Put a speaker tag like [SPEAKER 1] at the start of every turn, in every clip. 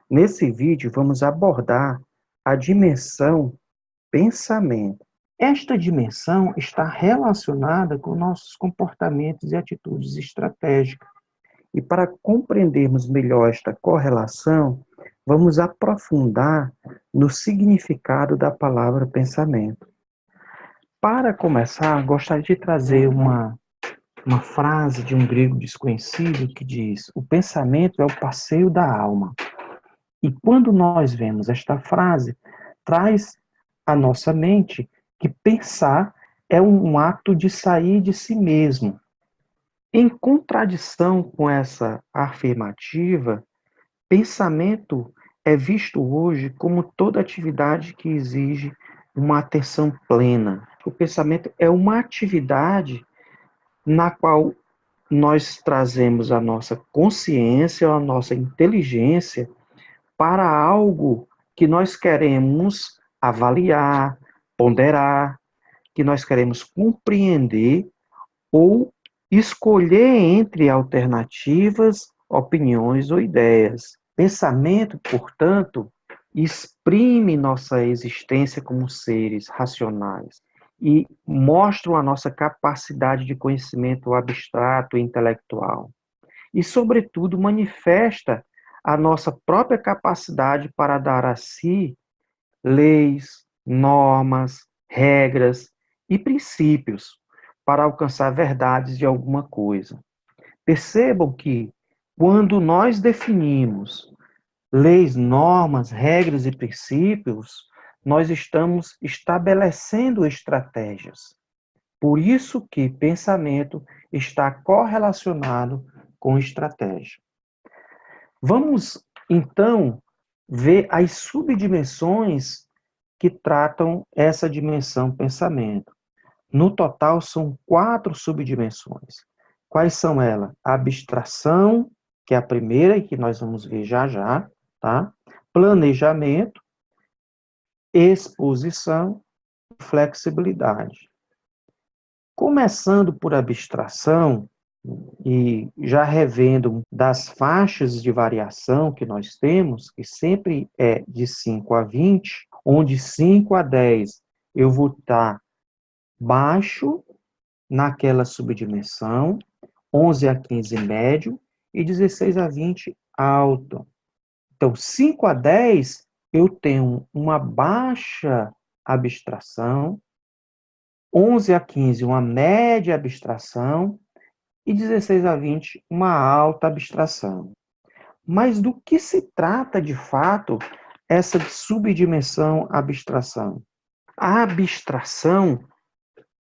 [SPEAKER 1] Nesse vídeo, vamos abordar a dimensão pensamento. Esta dimensão está relacionada com nossos comportamentos e atitudes estratégicas. E para compreendermos melhor esta correlação, vamos aprofundar no significado da palavra pensamento. Para começar, gostaria de trazer uma frase de um grego desconhecido que diz: o pensamento é o passeio da alma. E quando nós vemos esta frase, traz à nossa mente que pensar é um ato de sair de si mesmo. Em contradição com essa afirmativa, pensamento é visto hoje como toda atividade que exige uma atenção plena. O pensamento é uma atividade na qual nós trazemos a nossa consciência, a nossa inteligência para algo que nós queremos avaliar, ponderar, que nós queremos compreender ou escolher entre alternativas, opiniões ou ideias. Pensamento, portanto, exprime nossa existência como seres racionais e mostra a nossa capacidade de conhecimento abstrato e intelectual. E, sobretudo, manifesta a nossa própria capacidade para dar a si leis, normas, regras e princípios para alcançar verdades de alguma coisa. Percebam que, quando nós definimos leis, normas, regras e princípios, nós estamos estabelecendo estratégias. Por isso que pensamento está correlacionado com estratégia. Vamos, então, ver as subdimensões que tratam essa dimensão pensamento. No total, são 4 subdimensões. Quais são elas? A abstração, que é a primeira e que nós vamos ver já já, tá? Planejamento, exposição e flexibilidade. Começando por abstração, e já revendo das faixas de variação que nós temos, que sempre é de 5 a 20, onde 5 a 10 eu vou estar baixo naquela subdimensão, 11 a 15 médio e 16 a 20 alto. Então, 5 a 10 eu tenho uma baixa abstração, 11 a 15 uma média abstração e 16 a 20 uma alta abstração. Mas do que se trata de fato essa subdimensão abstração? A abstração,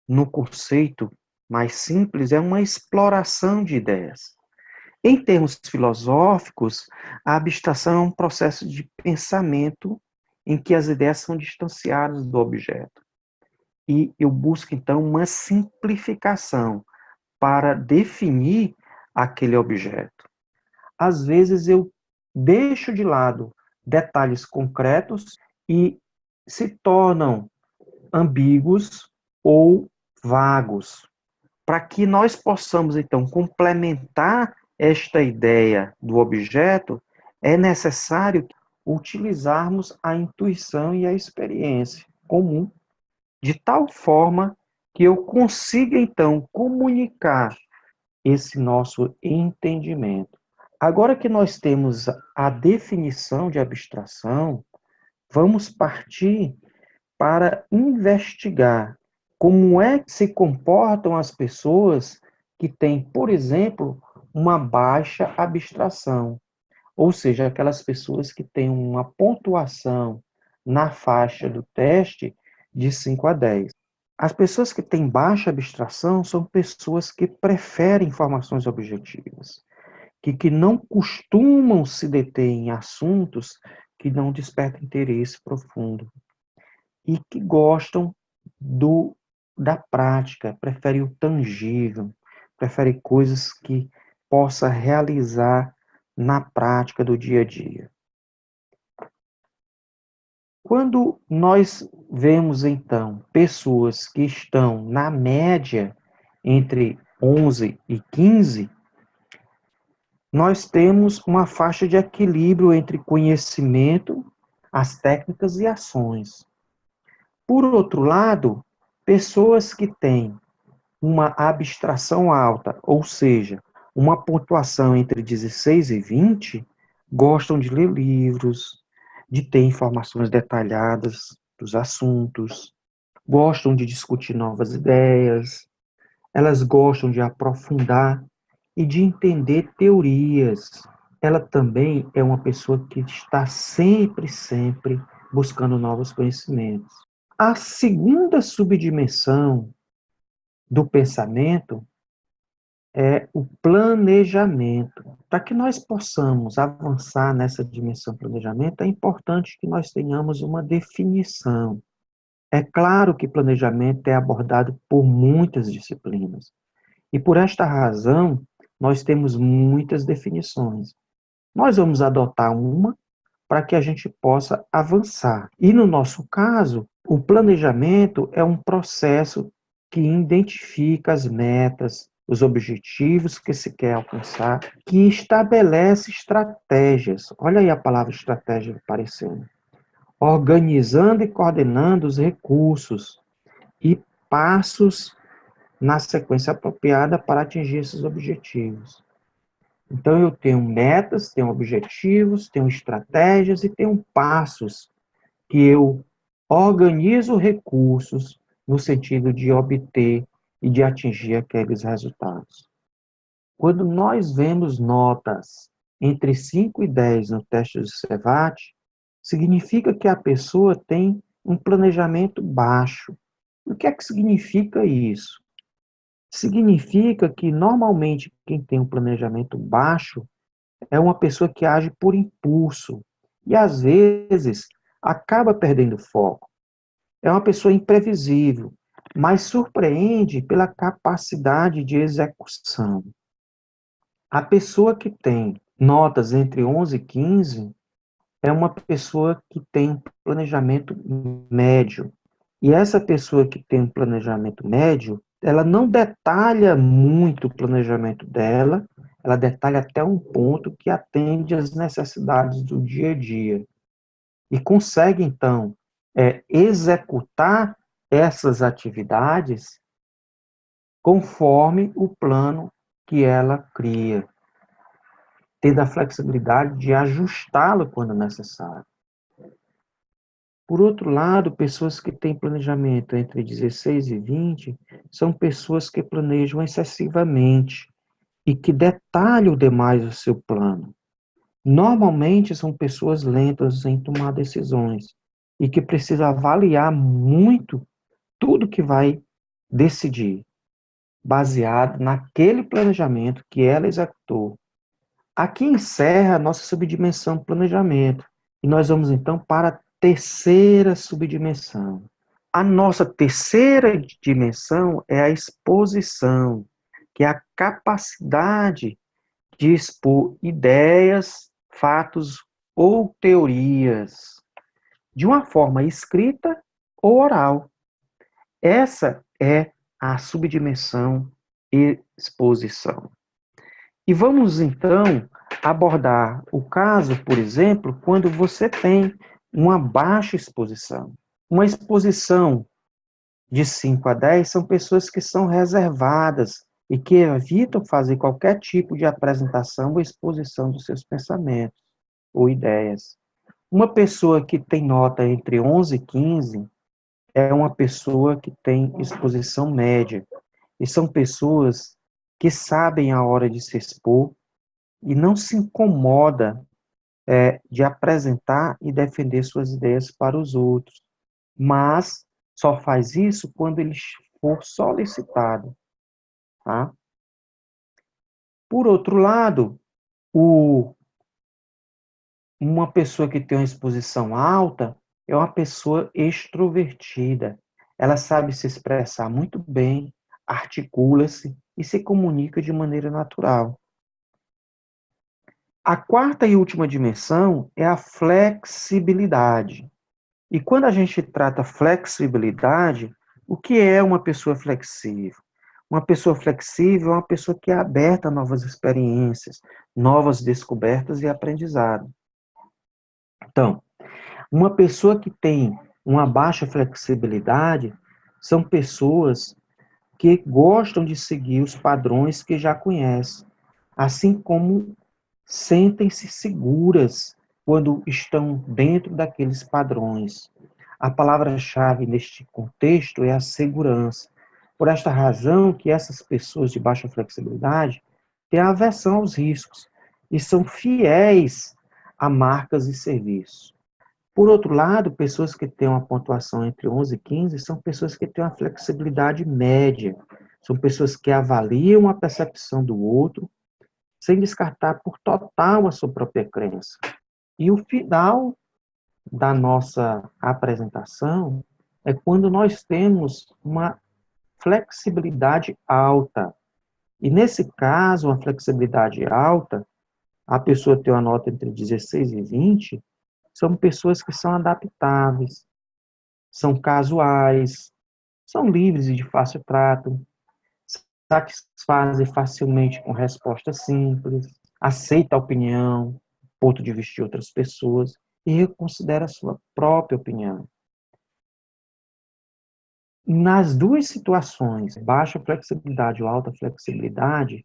[SPEAKER 1] no conceito mais simples, é uma exploração de ideias. Em termos filosóficos, a abstração é um processo de pensamento em que as ideias são distanciadas do objeto. E eu busco, então, uma simplificação para definir aquele objeto. Às vezes eu deixo de lado detalhes concretos e se tornam ambíguos ou vagos, para que nós possamos, então, complementar esta ideia do objeto, é necessário utilizarmos a intuição e a experiência comum, de tal forma que eu consiga, então, comunicar esse nosso entendimento. Agora que nós temos a definição de abstração, vamos partir para investigar como é que se comportam as pessoas que têm, por exemplo, uma baixa abstração, ou seja, aquelas pessoas que têm uma pontuação na faixa do teste de 5 a 10. As pessoas que têm baixa abstração são pessoas que preferem informações objetivas, que não costumam se deter em assuntos que não despertam interesse profundo e que gostam da prática, preferem o tangível, preferem coisas que possa realizar na prática do dia a dia. Quando nós vemos, então, pessoas que estão na média entre 11 e 15, nós temos uma faixa de equilíbrio entre conhecimento, as técnicas e ações. Por outro lado, pessoas que têm uma abstração alta, ou seja, uma pontuação entre 16 e 20, gostam de ler livros, de ter informações detalhadas dos assuntos, gostam de discutir novas ideias, elas gostam de aprofundar e de entender teorias. Ela também é uma pessoa que está sempre buscando novos conhecimentos. A segunda subdimensão do pensamento é o planejamento. Para que nós possamos avançar nessa dimensão planejamento, é importante que nós tenhamos uma definição. É claro que planejamento é abordado por muitas disciplinas. E por esta razão, nós temos muitas definições. Nós vamos adotar uma para que a gente possa avançar. E no nosso caso, o planejamento é um processo que identifica as metas, os objetivos que se quer alcançar, que estabelece estratégias. Olha aí a palavra estratégia aparecendo. Organizando e coordenando os recursos e passos na sequência apropriada para atingir esses objetivos. Então, eu tenho metas, tenho objetivos, tenho estratégias e tenho passos que eu organizo recursos no sentido de obter e de atingir aqueles resultados. Quando nós vemos notas entre 5 e 10 no teste de CEVAT, significa que a pessoa tem um planejamento baixo. O que é que significa isso? Significa que, normalmente, quem tem um planejamento baixo é uma pessoa que age por impulso e, às vezes, acaba perdendo foco. É uma pessoa imprevisível, mas surpreende pela capacidade de execução. A pessoa que tem notas entre 11 e 15 é uma pessoa que tem um planejamento médio. E essa pessoa que tem um planejamento médio, ela não detalha muito o planejamento dela, ela detalha até um ponto que atende às necessidades do dia a dia. E consegue, então, executar essas atividades conforme o plano que ela cria, tendo a flexibilidade de ajustá-lo quando necessário. Por outro lado, pessoas que têm planejamento entre 16 e 20 são pessoas que planejam excessivamente e que detalham demais o seu plano. Normalmente são pessoas lentas em tomar decisões e que precisam avaliar muito tudo que vai decidir, baseado naquele planejamento que ela executou. Aqui encerra a nossa subdimensão planejamento. E nós vamos então para a terceira subdimensão. A nossa terceira dimensão é a exposição, que é a capacidade de expor ideias, fatos ou teorias de uma forma escrita ou oral. Essa é a subdimensão exposição. E vamos, então, abordar o caso, por exemplo, quando você tem uma baixa exposição. Uma exposição de 5 a 10 são pessoas que são reservadas e que evitam fazer qualquer tipo de apresentação ou exposição dos seus pensamentos ou ideias. Uma pessoa que tem nota entre 11 e 15 é uma pessoa que tem exposição média. E são pessoas que sabem a hora de se expor e não se incomoda de apresentar e defender suas ideias para os outros, mas só faz isso quando ele for solicitado. Tá? Por outro lado, uma pessoa que tem uma exposição alta é uma pessoa extrovertida. Ela sabe se expressar muito bem, articula-se e se comunica de maneira natural. A quarta e última dimensão é a flexibilidade. E quando a gente trata flexibilidade, o que é uma pessoa flexível? Uma pessoa flexível é uma pessoa que é aberta a novas experiências, novas descobertas e aprendizado. Então, uma pessoa que tem uma baixa flexibilidade são pessoas que gostam de seguir os padrões que já conhecem, assim como sentem-se seguras quando estão dentro daqueles padrões. A palavra-chave neste contexto é a segurança. Por esta razão que essas pessoas de baixa flexibilidade têm aversão aos riscos e são fiéis a marcas e serviços. Por outro lado, pessoas que têm uma pontuação entre 11 e 15 são pessoas que têm uma flexibilidade média. São pessoas que avaliam a percepção do outro sem descartar por total a sua própria crença. E o final da nossa apresentação é quando nós temos uma flexibilidade alta. E nesse caso, uma flexibilidade alta, a pessoa tem uma nota entre 16 e 20, são pessoas que são adaptáveis, são casuais, são livres e de fácil trato, satisfazem facilmente com respostas simples, aceita a opinião, ponto de vista de outras pessoas e reconsidera a sua própria opinião. Nas duas situações, baixa flexibilidade ou alta flexibilidade,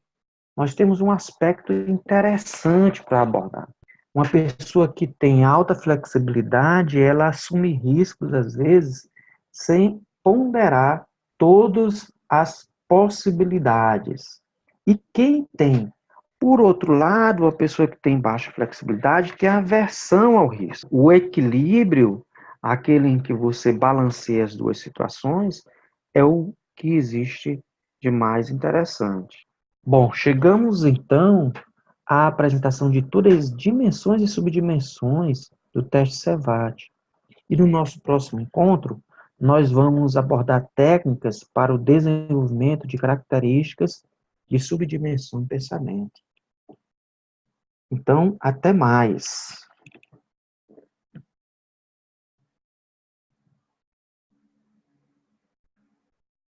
[SPEAKER 1] nós temos um aspecto interessante para abordar. Uma pessoa que tem alta flexibilidade, ela assume riscos, às vezes, sem ponderar todas as possibilidades. E quem tem, por outro lado, a pessoa que tem baixa flexibilidade tem aversão ao risco. O equilíbrio, aquele em que você balanceia as duas situações, é o que existe de mais interessante. Bom, chegamos então à apresentação de todas as dimensões e subdimensões do teste CEVAT. E no nosso próximo encontro, nós vamos abordar técnicas para o desenvolvimento de características de subdimensão em pensamento. Então, até mais.